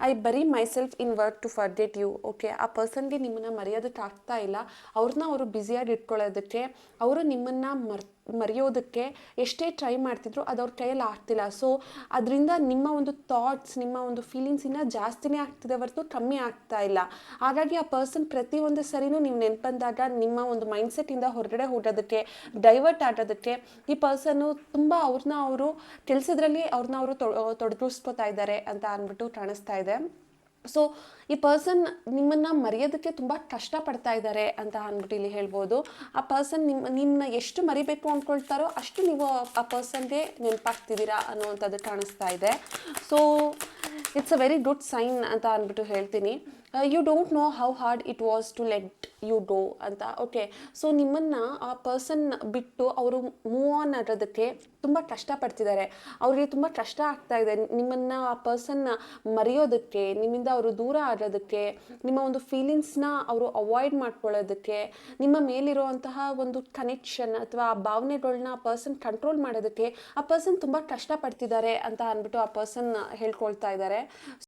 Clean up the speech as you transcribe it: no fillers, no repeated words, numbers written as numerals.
I bury myself in work to forget you. Okay, ಆ ಪರ್ಸನ್ಗೆ ನಿಮ್ಮನ್ನು ಮರೆಯೋದಕ್ಕೆ ಆಗ್ತಾ ಇಲ್ಲ, ಅವ್ರನ್ನ ಅವರು ಬ್ಯುಸಿಯಾಗಿ ಇಟ್ಕೊಳ್ಳೋದಕ್ಕೆ, ಅವರು ನಿಮ್ಮನ್ನು ಮರೆಯೋದಕ್ಕೆ ಎಷ್ಟೇ ಟ್ರೈ ಮಾಡ್ತಿದ್ರು ಅದು ಅವ್ರ ಕೈಯಲ್ಲಿ ಆಗ್ತಿಲ್ಲ. ಸೊ ಅದರಿಂದ ನಿಮ್ಮ ಒಂದು ಥಾಟ್ಸ್, ನಿಮ್ಮ ಒಂದು ಫೀಲಿಂಗ್ಸ್ ಇನ್ನೂ ಜಾಸ್ತಿನೇ ಆಗ್ತಿದೆ ಹೊರತು ಕಮ್ಮಿ ಆಗ್ತಾ ಇಲ್ಲ. ಹಾಗಾಗಿ ಆ ಪರ್ಸನ್ ಪ್ರತಿಯೊಂದು ಸರಿನೂ ನೀವು ನೆನಪಂದಾಗ ನಿಮ್ಮ ಒಂದು ಮೈಂಡ್ಸೆಟ್ಟಿಂದ ಹೊರಗಡೆ ಹೋಗೋದಕ್ಕೆ, ಡೈವರ್ಟ್ ಆಗೋದಕ್ಕೆ ಈ ಪರ್ಸನ್ನು ತುಂಬ ಅವರು ಕೆಲಸದ್ರಲ್ಲಿ ಅವರು ತೊಡಗಿಸ್ಕೊತಾ ಇದ್ದಾರೆ ಅಂತ ಅಂದ್ಬಿಟ್ಟು ಕಾಣಿಸ್ತಾ ಇದೆ. ಸೊ ಈ ಪರ್ಸನ್ ನಿಮ್ಮನ್ನು ಮರೆಯೋದಕ್ಕೆ ತುಂಬ ಕಷ್ಟಪಡ್ತಾ ಇದ್ದಾರೆ ಅಂತ ಅಂದ್ಬಿಟ್ಟು ಇಲ್ಲಿ ಹೇಳ್ಬೋದು. ಆ ಪರ್ಸನ್ ನಿಮ್ಮನ್ನ ಎಷ್ಟು ಮರಿಬೇಕು ಅಂದ್ಕೊಳ್ತಾರೋ ಅಷ್ಟು ನೀವು ಆ ಪರ್ಸನ್ಗೆ ನೆನಪಾಗ್ತಿದ್ದೀರಾ ಅನ್ನುವಂಥದ್ದು ಕಾಣಿಸ್ತಾ ಇದೆ. So it's a very good sign ಅಂತ ಅಂದ್ಬಿಟ್ಟು ಹೇಳ್ತೀನಿ. You don't know how hard it was to let you go ಅಂತ. ಓಕೆ, ಸೊ ನಿಮ್ಮನ್ನು ಆ ಪರ್ಸನ್ ಬಿಟ್ಟು ಅವರು ಮೂವ್ ಆನ್ ಆಗೋದಕ್ಕೆ ತುಂಬ ಕಷ್ಟಪಡ್ತಿದ್ದಾರೆ. ಅವ್ರಿಗೆ ತುಂಬ ಕಷ್ಟ ಆಗ್ತಾ ಇದೆ ನಿಮ್ಮನ್ನು ಆ ಪರ್ಸನ್ ಮರೆಯೋದಕ್ಕೆ, ನಿಮ್ಮಿಂದ ಅವರು ದೂರ ಆಗೋದಕ್ಕೆ, ನಿಮ್ಮ ಒಂದು ಫೀಲಿಂಗ್ಸ್ನ ಅವರು ಅವಾಯ್ಡ್ ಮಾಡ್ಕೊಳ್ಳೋದಕ್ಕೆ, ನಿಮ್ಮ ಮೇಲಿರುವಂತಹ ಒಂದು ಕನೆಕ್ಷನ್ ಅಥವಾ ಆ ಭಾವನೆಗಳನ್ನ ಆ ಪರ್ಸನ್ ಕಂಟ್ರೋಲ್ ಮಾಡೋದಕ್ಕೆ ಆ ಪರ್ಸನ್ ತುಂಬ ಕಷ್ಟಪಡ್ತಿದ್ದಾರೆ ಅಂತ ಅಂದ್ಬಿಟ್ಟು ಆ ಪರ್ಸನ್ ಹೇಳ್ಕೊಳ್ತಾ ಇದ್ದಾರೆ.